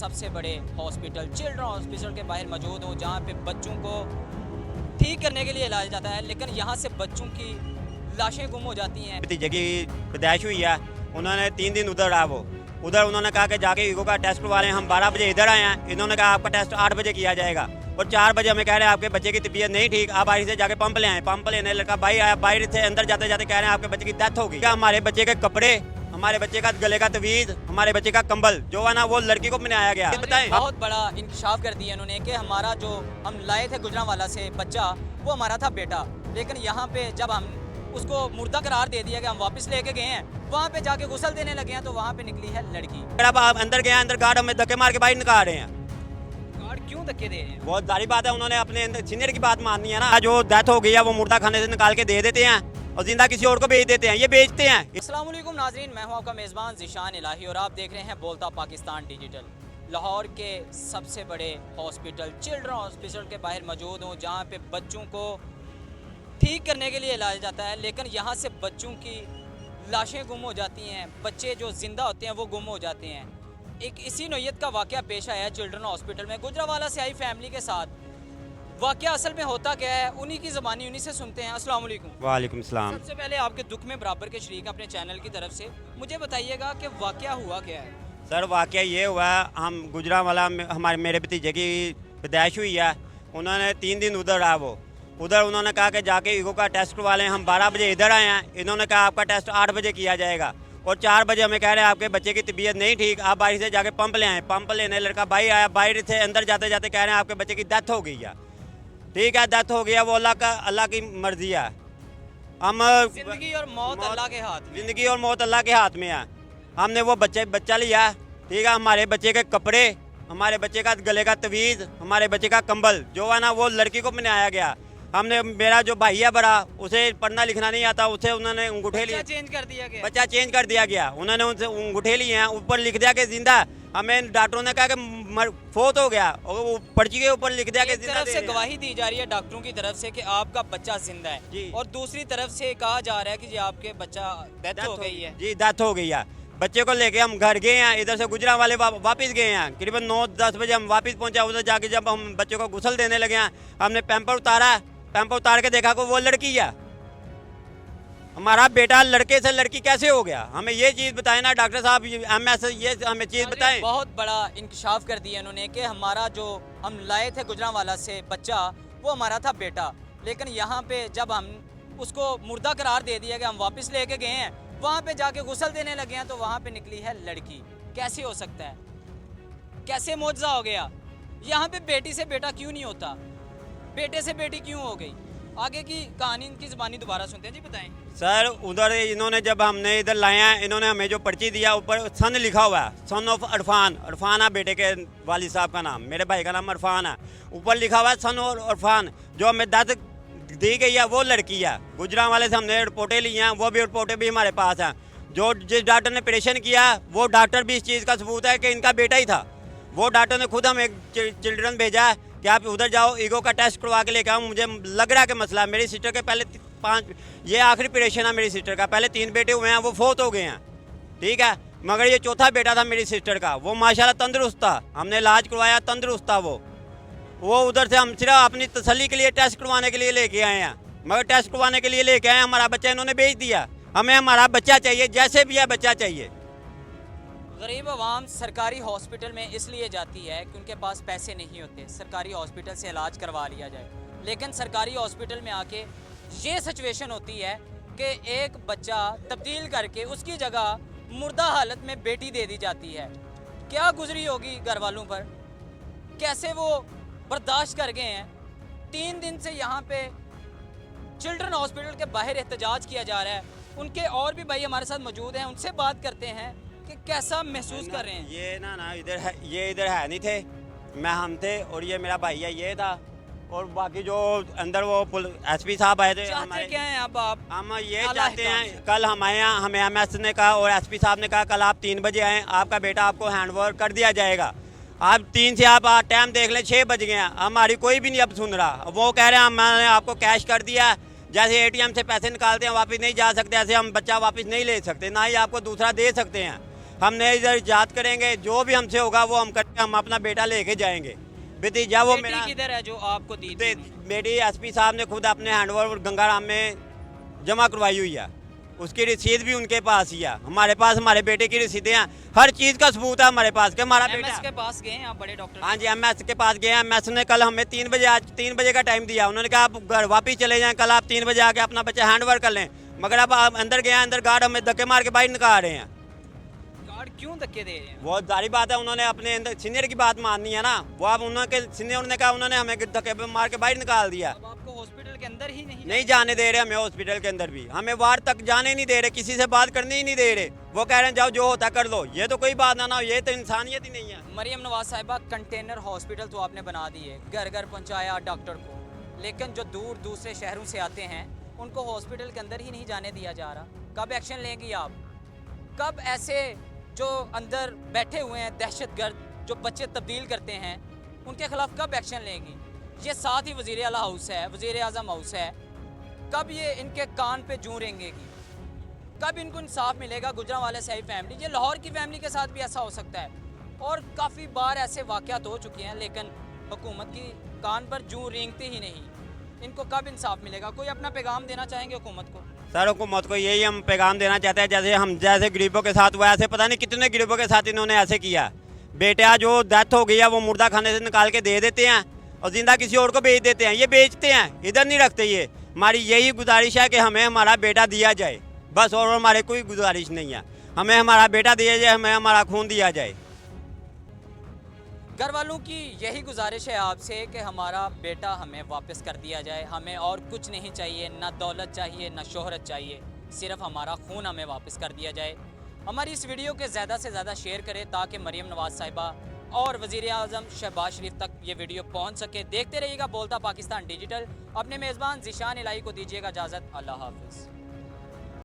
सबसे बड़े hospital children hospital के बाहर मौजूद हूँ, जहाँ पे बच्चों को ठीक करने के लिए इलाज जाता है, लेकिन यहाँ से बच्चों की लाशें गुम हो जाती हैं। भतीजे की पैदाइश हुई है, उन्होंने 3 दिन उधर रहा। वो उधर उन्होंने कहा कि जाके ईगो का टेस्ट करवा लें। हम 12 बजे इधर आए हैं, इन्होंने कहा आपका टेस्ट 8 बजे किया जाएगा, और 4 बजे हमें कह रहे हैं आपके बच्चे की तबीयत नहीं ठीक, आप बाहर से जाके पंप ले आए। पंप लेने लड़का भाई आया, बाहर से अंदर जाते जाते कह रहे हैं आपके बच्चे की डेथ हो गई। हमारे बच्चे के कपड़े, हमारे बच्चे का गले का तवीज़, हमारे बच्चे का कंबल जो है ना वो लड़की को बनाया गया। बताएं, बहुत बड़ा इंकशाफ कर दिया इन्होंने कि हमारा जो हम लाए थे गुजरांवाला से बच्चा, वो हमारा था बेटा, लेकिन यहाँ पे जब हम उसको मुर्दा करार दे दिया कि हम वापस लेके गए हैं, वहाँ पे जाके गुसल देने लगे हैं, तो वहाँ पे निकली है लड़की। अब आप अंदर गए, अंदर गार्ड हमें धक्के मार के बाहर निकाल रहे हैं। गार्ड क्यों धक्के दे रहे हैं? बहुत सारी बात है, उन्होंने अपने सीनियर की बात माननी है ना। जो डेथ हो गई है वो मुर्दा खाने से निकाल के दे देते हैं और जिंदा किसी और को बेच देते हैं, ये बेचते हैं। अस्सलाम वालेकुम नाजरीन, मैं हूं आपका मेज़बान ज़िशान इलाही और आप देख रहे हैं बोलता पाकिस्तान डिजिटल। लाहौर के सबसे बड़े हॉस्पिटल चिल्ड्रन हॉस्पिटल के बाहर मौजूद हूं, जहां पे बच्चों को ठीक करने के लिए इलाज जाता है, लेकिन यहां से बच्चों की लाशें गुम हो जाती हैं। बच्चे जो जिंदा होते हैं वो गुम हो जाते हैं। एक इसी नौयत का वाक़या पेश आया है चिल्ड्रन हॉस्पिटल में। गुजरांवाला से आई फैमिली के साथ वाक़या असल में होता क्या है, उन्हीं की ज़बानी उन्हीं से सुनते हैं। अस्सलाम वालेकुम। वालेकुम सलाम। सबसे पहले आपके दुख में बराबर के शरीक अपने चैनल की तरफ से मुझे बताइएगा कि वाक़या हुआ क्या है। सर वाक़या ये हुआ, हम गुजरांवाला में हमारे मेरे भतीजे की पैदाइश हुई है, उन्होंने 3 दिन उधर रहा। वो उधर उन्होंने कहा कि जाके ईगो का टेस्ट करवा लें। हम 12 बजे इधर आए हैं, इन्होंने कहा आपका टेस्ट 8 बजे किया जाएगा, और 4 बजे हमें कह रहे हैं आपके बच्चे की तबीयत नहीं ठीक, आप बाहर से जाके पंप ले आए। पंप लेने लड़का भाई आया, बाहर से अंदर जाते जाते कह रहे हैं आपके बच्चे की डेथ हो गई है। ठीक है, डेथ हो गया, वो अल्लाह की मर्जी है। हम जिंदगी और मौत अल्लाह के हाथ में। ज़िंदगी और मौत अल्लाह के हाथ में है। हमने वो बच्चा लिया, ठीक है, हमारे बच्चे के कपड़े, हमारे बच्चे का गले का तवीज़, हमारे बच्चे का कंबल जो है ना वो लड़की को बनाया गया। हमने मेरा जो भाई है बड़ा, उसे पढ़ना लिखना नहीं आता, उसे उन्होंने अंगूठे लिए, चेंज कर दिया गया। बच्चा चेंज कर दिया गया। उन्होंने उनसे अंगूठे लिए हैं, ऊपर लिख दिया कि जिंदा। हमें डॉक्टरों ने कहा कि फोत हो गया, और वो पर्ची के ऊपर लिख दिया कि एक तरफ से गवाही दी जा रही है डॉक्टरों की तरफ से कि आपका बच्चा जिंदा है, जी। और दूसरी तरफ से कहा जा रहा है कि जी आपके बच्चा डेथ हो गई है। जी, डेथ हो गई है। बच्चे को लेके हम घर गए हैं, इधर से गुजरांवाले वापस गए हैं। करीबन 9-10 बजे हम वापस पहुंचे। उधर जाके जब हम बच्चे को गुसल देने लगे हैं, हमने पैम्पर उतारा, पैम्पर उतार के देखा कि वो लड़की है। हमारा बेटा लड़के से लड़की कैसे हो गया? हमें ये चीज़ बताएं ना डॉक्टर साहब, MS ये हमें चीज़ बताएं। बहुत बड़ा इंकशाफ कर दिया इन्होंने कि हमारा जो हम लाए थे गुजरांवाला से बच्चा, वो हमारा था बेटा, लेकिन यहाँ पे जब हम उसको मुर्दा करार दे दिया कि हम वापस लेके गए हैं, वहाँ पे जाके गुसल देने लगे हैं, तो वहाँ पे निकली है लड़की। कैसे हो सकता है? कैसे मौजज़ा हो गया? यहाँ पे बेटी से बेटा क्यों नहीं होता, बेटे से बेटी क्यों हो गई? आगे की कहानी इनकी ज़बानी दोबारा सुनते हैं। जी बताएं सर, उधर इन्होंने जब हमने इधर लाए हैं, इन्होंने हमें जो पर्ची दिया ऊपर सन लिखा हुआ है, सन ऑफ अरफान। अरफान है बेटे के वालिद साहब का नाम, मेरे भाई का नाम अरफान है। ऊपर लिखा हुआ है सन और अरफान। जो हमें डेथ दी गई है वो लड़की है। गुजरांवाले से हमने रिपोर्टें ली हैं, वो भी रिपोर्टें भी हमारे पास हैं। जो जिस डॉक्टर ने ऑपरेशन किया वो डॉक्टर भी इस चीज़ का सबूत है कि इनका बेटा ही था। वो डॉक्टर ने खुद हमें चिल्ड्रन भेजा है कि आप उधर जाओ, ईगो का टेस्ट करवा के लेके आओ। मुझे लग रहा है कि मसला है। मेरी सिस्टर के पहले 5, ये आखिरी ऑपरेशन है मेरी सिस्टर का। पहले 3 बेटे हुए हैं, वो फोत हो गए हैं, ठीक है, मगर ये चौथा बेटा था मेरी सिस्टर का। वो माशाल्लाह तंदुरुस्त था, हमने इलाज करवाया, तंदुरुस्त था वो उधर से हम सिर्फ अपनी तसल्ली के लिए टेस्ट करवाने के लिए लेके आए हैं, मगर टेस्ट करवाने के लिए लेके आए, हमारा बच्चा इन्होंने बेच दिया। हमें हमारा बच्चा चाहिए, जैसे भी है बच्चा चाहिए। गरीब आवाम सरकारी हॉस्पिटल में इसलिए जाती है कि उनके पास पैसे नहीं होते, सरकारी हॉस्पिटल से इलाज करवा लिया जाए, लेकिन सरकारी हॉस्पिटल में आके ये सिचुएशन होती है कि एक बच्चा तब्दील करके उसकी जगह मुर्दा हालत में बेटी दे दी जाती है। क्या गुजरी होगी घर वालों पर, कैसे वो बर्दाश्त कर गए हैं। 3 दिन से यहाँ पे चिल्ड्रन हॉस्पिटल के बाहर एहतजाज किया जा रहा है। उनके और भी भाई हमारे साथ मौजूद हैं, उनसे बात करते हैं कि कैसा महसूस कर रहे हैं। ये ना इधर है, ये इधर है नहीं थे, मैं हम थे, और ये मेरा भाई है, ये था, और बाकी जो अंदर वो SP साहब आए थे। चाहते क्या हैं अब आप? हम ये चाहते हैं, कल हमारे यहाँ हमें MS ने कहा और SP साहब ने कहा कल आप 3 बजे आएँ, आपका बेटा आपको हैंडओवर कर दिया जाएगा। आप 3 से आप टाइम देख लें, 6 बज गए हैं, हमारी कोई भी नहीं अब सुन रहा। वो कह रहे हैं मैंने आपको कैश कर दिया, जैसे ATM से पैसे निकालते हैं वापस नहीं जा सकते, ऐसे हम बच्चा वापस नहीं ले सकते, ना ही आपको दूसरा दे सकते हैं। हमने इधर जांच करेंगे, जो भी हमसे होगा वो हम करेंगे, हम अपना बेटा लेके जाएंगे। भतीजा वो बेटी मेरा किधर है जो आपको दी थी? मेरी एसपी साहब ने खुद अपने हैंडओवर गंगाराम में जमा करवाई हुई है, उसकी रसीद भी उनके पास ही है। हमारे पास हमारे बेटे की रसीदें हैं, हर चीज़ का सबूत है हमारे पास कि हमारा बेटा। एमएस के पास गए हैं आप, बड़े डॉक्टर? हाँ जी, एमएस के पास गए हैं। एमएस ने कल हमें 3 बजे, आज 3 बजे का टाइम दिया। उन्होंने कहा आप घर वापिस चले जाएं, कल आप 3 बजे आके अपना बच्चा हैंड ओवर कर लें। मगर अब आप अंदर गए हैं, अंदर गार्ड हमें धक्के मार के बाहर निकाल रहे हैं। गार्ड क्यों धक्के दे रहे हैं? बहुत सारी बात है, उन्होंने अपने अंदर सीनियर की बात माननी है ना। वो अब उन्होंने सीनियर ने कहा, उन्होंने हमें धक्के मार के बाहर निकाल दिया। अब आपको हॉस्पिटल के अंदर ही नहीं जाने दे रहे हमें, हॉस्पिटल के अंदर भी हमें वार्ड तक जाने नहीं दे रहे, किसी से बात करने ही नहीं दे रहे। वो कह रहे हैं जाओ जो होता कर लो। ये तो कोई बात ना हो, ये तो इंसानियत ही नहीं है। मरियम नवाज साहिबा, कंटेनर हॉस्पिटल तो आपने बना दिए, घर घर पहुंचाया डॉक्टर को, लेकिन जो दूर दूसरे शहरों से आते हैं उनको हॉस्पिटल के अंदर ही नहीं जाने दिया जा रहा। कब एक्शन लेंगी आप? कब ऐसे जो अंदर बैठे हुए हैं दहशतगर्द, जो बच्चे तब्दील करते हैं, उनके खिलाफ कब एक्शन लेंगी? ये साथ ही वज़ीर आला हाउस है, वज़ीर आज़म हाउस है, कब ये इनके कान पे जूं रेंगेगी? कब इनको इंसाफ मिलेगा? गुजरांवाला सही फैमिली, ये लाहौर की फैमिली के साथ भी ऐसा हो सकता है और काफ़ी बार ऐसे वाक़यात हो चुके हैं, लेकिन हुकूमत की कान पर जूं रेंगते ही नहीं। इनको कब इंसाफ मिलेगा? कोई अपना पैगाम देना चाहेंगे हुकूमत को? सर हुकूमत को यही हम पैगाम देना चाहते हैं, जैसे गरीबों के साथ हुआ, ऐसे पता नहीं कितने गरीबों के साथ इन्होंने ऐसे किया। बेटा जो डेथ हो गई है वो मुर्दा खाने से निकाल के दे देते हैं और जिंदा किसी और को बेच देते हैं। ये बेचते हैं, इधर नहीं रखते। ये हमारी यही गुजारिश है कि हमें हमारा बेटा दिया जाए, बस। और हमारे कोई गुजारिश नहीं है, हमें हमारा बेटा दिया जाए, हमें हमारा खून दिया जाए। घर वालों की यही गुजारिश है आपसे कि हमारा बेटा हमें वापस कर दिया जाए। हमें और कुछ नहीं चाहिए, ना दौलत चाहिए, ना शोहरत चाहिए, सिर्फ हमारा खून हमें वापस कर दिया जाए। हमारी इस वीडियो के ज़्यादा से ज़्यादा शेयर करें ताकि मरियम नवाज साहिबा और वज़ीर आज़म शहबाज शरीफ तक ये वीडियो पहुंच सके। देखते रहिएगा बोलता पाकिस्तान डिजिटल। अपने मेज़बान ज़िशान इलाही को दीजिएगा इजाज़त। अल्लाह हाफ़िज़।